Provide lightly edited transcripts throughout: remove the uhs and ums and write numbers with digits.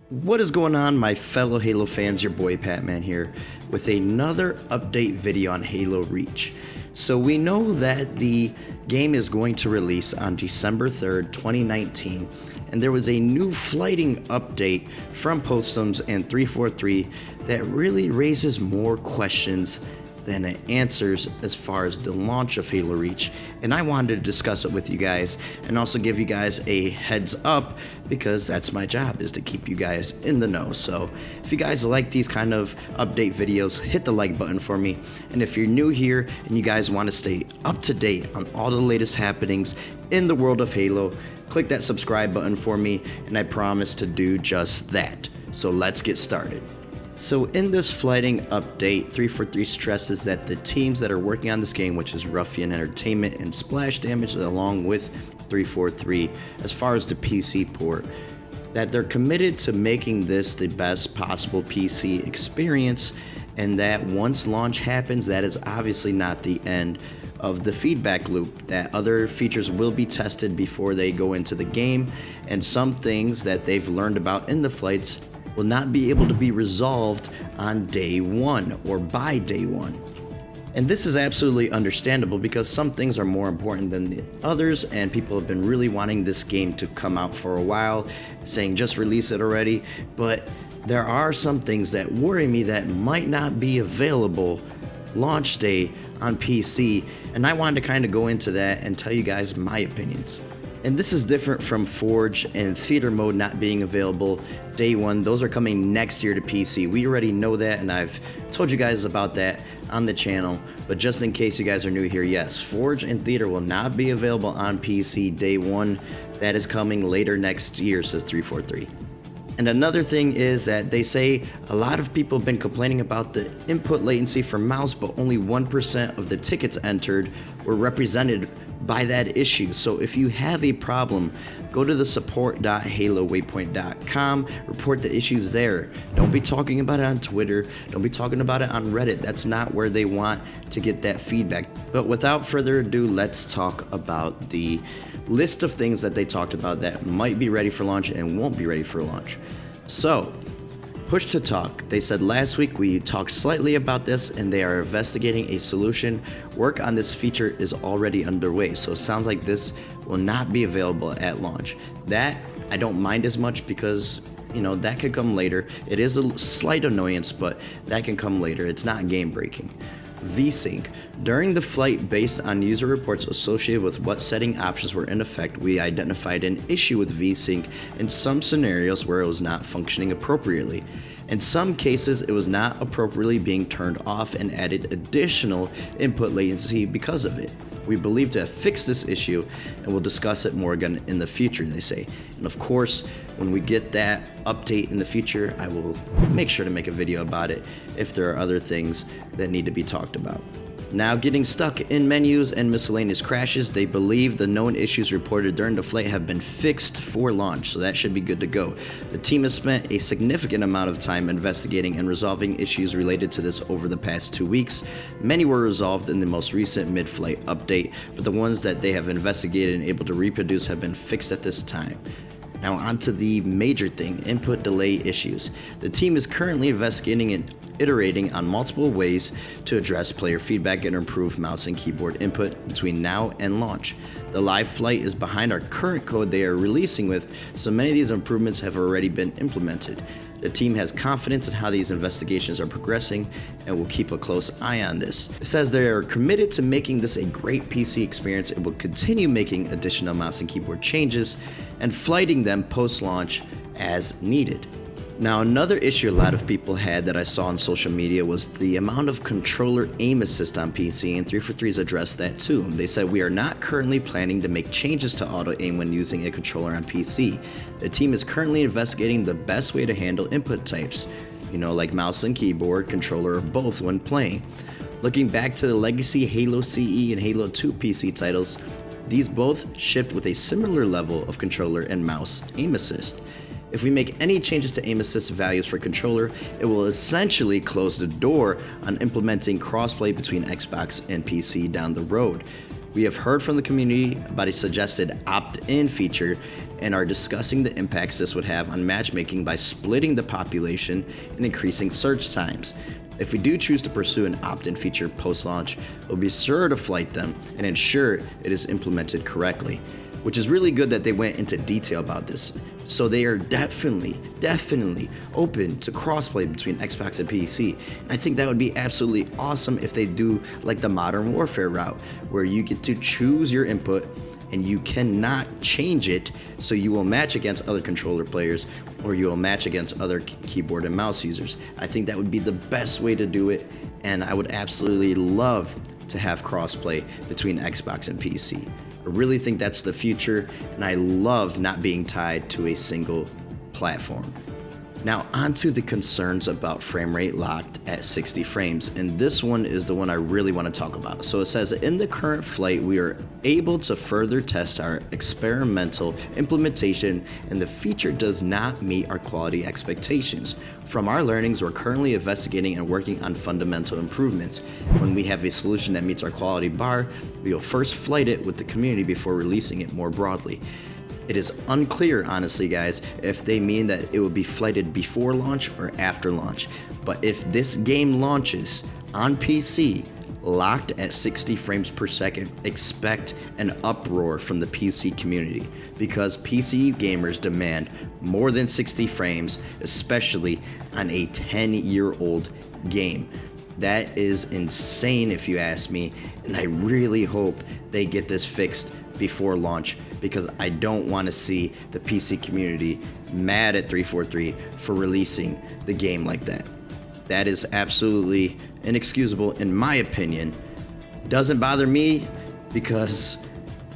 What is going on, my fellow Halo fans? Your boy Patman here with another update video on Halo Reach. So we know that the game is going to release on December 3rd, 2019, and there was a new flighting update from Postums and 343 that really raises more questions than it answers as far as the launch of Halo Reach, and I wanted to discuss it with you guys and also give you guys a heads up because that's my job, is to keep you guys in the know. So if you guys like these kind of update videos, hit the like button for me, and if you're new here and you guys want to stay up to date on all the latest happenings in the world of Halo, click that subscribe button for me and I promise to do just that. So let's get started. So in this flighting update, 343 stresses that the teams that are working on this game, which is Ruffian Entertainment and Splash Damage, along with 343, as far as the PC port, that they're committed to making this the best possible PC experience, and that once launch happens, that is obviously not the end of the feedback loop, that other features will be tested before they go into the game, and some things that they've learned about in the flights will not be able to be resolved on day one or by day one. And this is absolutely understandable because some things are more important than the others, and people have been really wanting this game to come out for a while, saying just release it already. But there are some things that worry me that might not be available launch day on PC, and I wanted to kind of go into that and tell you guys my opinions. And this is different from Forge and Theater Mode not being available day one. Those are coming next year to PC. We already know that, and I've told you guys about that on the channel. But just in case you guys are new here, yes, Forge and Theater will not be available on PC day one. That is coming later next year, says 343. And another thing is that they say a lot of people have been complaining about the input latency for mouse, but only 1% of the tickets entered were represented by that issue. So if you have a problem, go to the support.halowaypoint.com, report the issues there. Don't be talking about it on Twitter, don't be talking about it on Reddit. That's not where they want to get that feedback. But without further ado, let's talk about the list of things that they talked about that might be ready for launch and won't be ready for launch. So, Push to Talk. They said last week we talked slightly about this and they are investigating a solution. Work on this feature is already underway, so it sounds like this will not be available at launch. That I don't mind as much because, you know, that could come later. It is a slight annoyance, but that can come later. It's not game breaking. VSync. During the flight, based on user reports associated with what setting options were in effect, we identified an issue with VSync in some scenarios where it was not functioning appropriately. In some cases, it was not appropriately being turned off and added additional input latency because of it. We believe to have fixed this issue, and we'll discuss it more again in the future, they say. And of course, when we get that update in the future, I will make sure to make a video about it if there are other things that need to be talked about. Now, getting stuck in menus and miscellaneous crashes, they believe the known issues reported during the flight have been fixed for launch, so that should be good to go. The team has spent a significant amount of time investigating and resolving issues related to this over the past 2 weeks. Many were resolved in the most recent mid-flight update, but the ones that they have investigated and able to reproduce have been fixed at this time. Now onto the major thing, input delay issues. The team is currently investigating and iterating on multiple ways to address player feedback and improve mouse and keyboard input between now and launch. The live flight is behind our current code they are releasing with, so many of these improvements have already been implemented. The team has confidence in how these investigations are progressing and will keep a close eye on this. It says they are committed to making this a great PC experience and will continue making additional mouse and keyboard changes and flighting them post-launch as needed. Now, another issue a lot of people had that I saw on social media was the amount of controller aim assist on PC, and 343's addressed that too. They said we are not currently planning to make changes to auto aim when using a controller on PC. The team is currently investigating the best way to handle input types, like mouse and keyboard, controller, or both when playing. Looking back to the legacy Halo CE and Halo 2 PC titles, these both shipped with a similar level of controller and mouse aim assist. If we make any changes to aim assist values for controller, it will essentially close the door on implementing crossplay between Xbox and PC down the road. We have heard from the community about a suggested opt-in feature, and are discussing the impacts this would have on matchmaking by splitting the population and increasing search times. If we do choose to pursue an opt-in feature post-launch, we'll be sure to flight them and ensure it is implemented correctly, which is really good that they went into detail about this. So they are definitely open to crossplay between Xbox and PC. And I think that would be absolutely awesome if they do like the Modern Warfare route, where you get to choose your input and you cannot change it, so you will match against other controller players or you will match against other keyboard and mouse users. I think that would be the best way to do it, and I would absolutely love to have crossplay between Xbox and PC. I really think that's the future, and I love not being tied to a single platform. Now onto the concerns about frame rate locked at 60 frames, and this one is the one I really want to talk about. So it says, in the current flight we are able to further test our experimental implementation and the feature does not meet our quality expectations. From our learnings, we're currently investigating and working on fundamental improvements. When we have a solution that meets our quality bar, we will first flight it with the community before releasing it more broadly. It is unclear, honestly, guys, if they mean that it will be flighted before launch or after launch. But if this game launches on PC, locked at 60 frames per second, expect an uproar from the PC community, because PC gamers demand more than 60 frames, especially on a 10-year-old game. That is insane if you ask me, and I really hope they get this fixed before launch, because I don't want to see the PC community mad at 343 for releasing the game like that. That is absolutely inexcusable in my opinion. Doesn't bother me because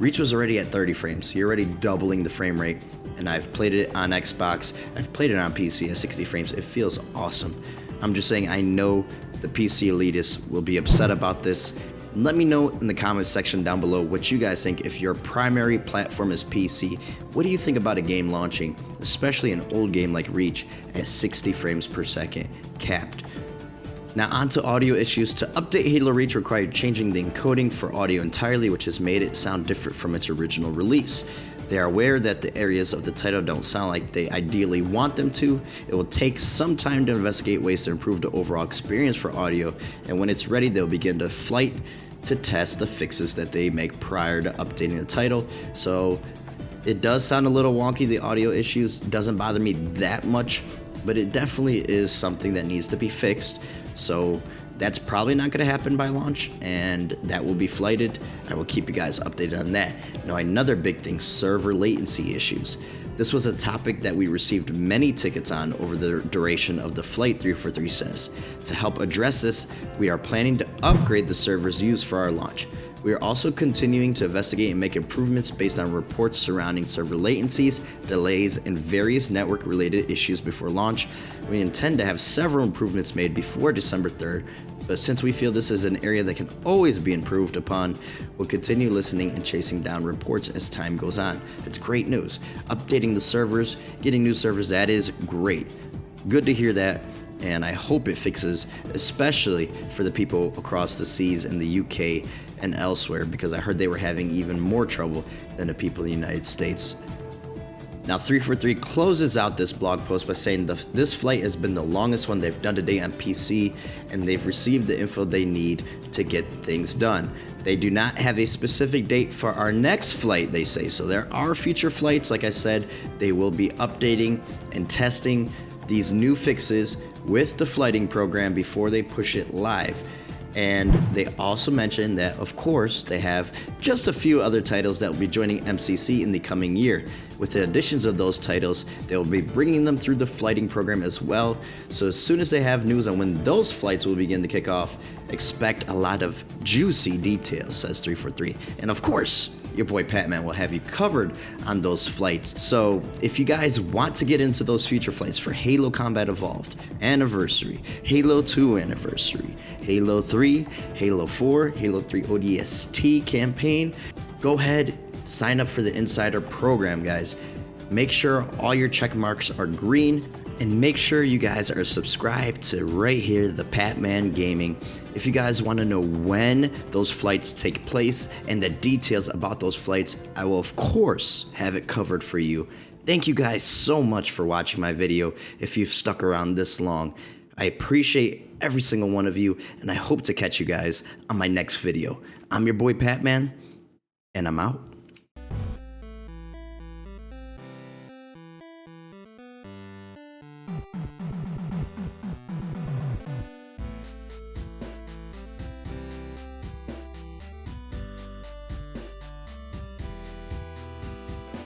Reach was already at 30 frames. You're already doubling the frame rate, and I've played it on Xbox, I've played it on PC at 60 frames. It feels awesome. I'm just saying, I know the PC elitists will be upset about this. Let me know in the comments section down below what you guys think. If your primary platform is PC, what do you think about a game launching, especially an old game like Reach, at 60 frames per second capped? Now onto audio issues. To update Halo Reach required changing the encoding for audio entirely, which has made it sound different from its original release. They are aware that the areas of the title don't sound like they ideally want them to. It will take some time to investigate ways to improve the overall experience for audio, and when it's ready, they'll begin to flight to test the fixes that they make prior to updating the title. So it does sound a little wonky, the audio issues. Doesn't bother me that much, but it definitely is something that needs to be fixed. So that's probably not going to happen by launch, and that will be flighted. I will keep you guys updated on that. Now another big thing, server latency issues. This was a topic that we received many tickets on over the duration of the flight, 343 says. To help address this, we are planning to upgrade the servers used for our launch. We are also continuing to investigate and make improvements based on reports surrounding server latencies, delays, and various network-related issues before launch. We intend to have several improvements made before December 3rd, but since we feel this is an area that can always be improved upon, we'll continue listening and chasing down reports as time goes on. It's great news. Updating the servers, getting new servers, that is great. Good to hear that, and I hope it fixes, especially for the people across the seas in the UK and elsewhere, because I heard they were having even more trouble than the people in the United States. Now 343 closes out this blog post by saying this flight has been the longest one they've done today on PC, and they've received the info they need to get things done. They do not have a specific date for our next flight, they say. So there are future flights. Like I said, they will be updating and testing these new fixes with the flighting program before they push it live. And they also mentioned that, of course, they have just a few other titles that will be joining MCC in the coming year. With the additions of those titles, they will be bringing them through the flighting program as well. So as soon as they have news on when those flights will begin to kick off, expect a lot of juicy details, says 343. And of course, your boy Patman will have you covered on those flights. So if you guys want to get into those future flights for Halo Combat Evolved Anniversary, Halo 2 Anniversary, Halo 3, Halo 4, Halo 3 ODST campaign, go ahead, sign up for the Insider program, guys. Make sure all your check marks are green. And make sure you guys are subscribed to right here, the Patman Gaming. If you guys want to know when those flights take place and the details about those flights, I will of course have it covered for you. Thank you guys so much for watching my video. If you've stuck around this long, I appreciate every single one of you, and I hope to catch you guys on my next video. I'm your boy Patman, and I'm out.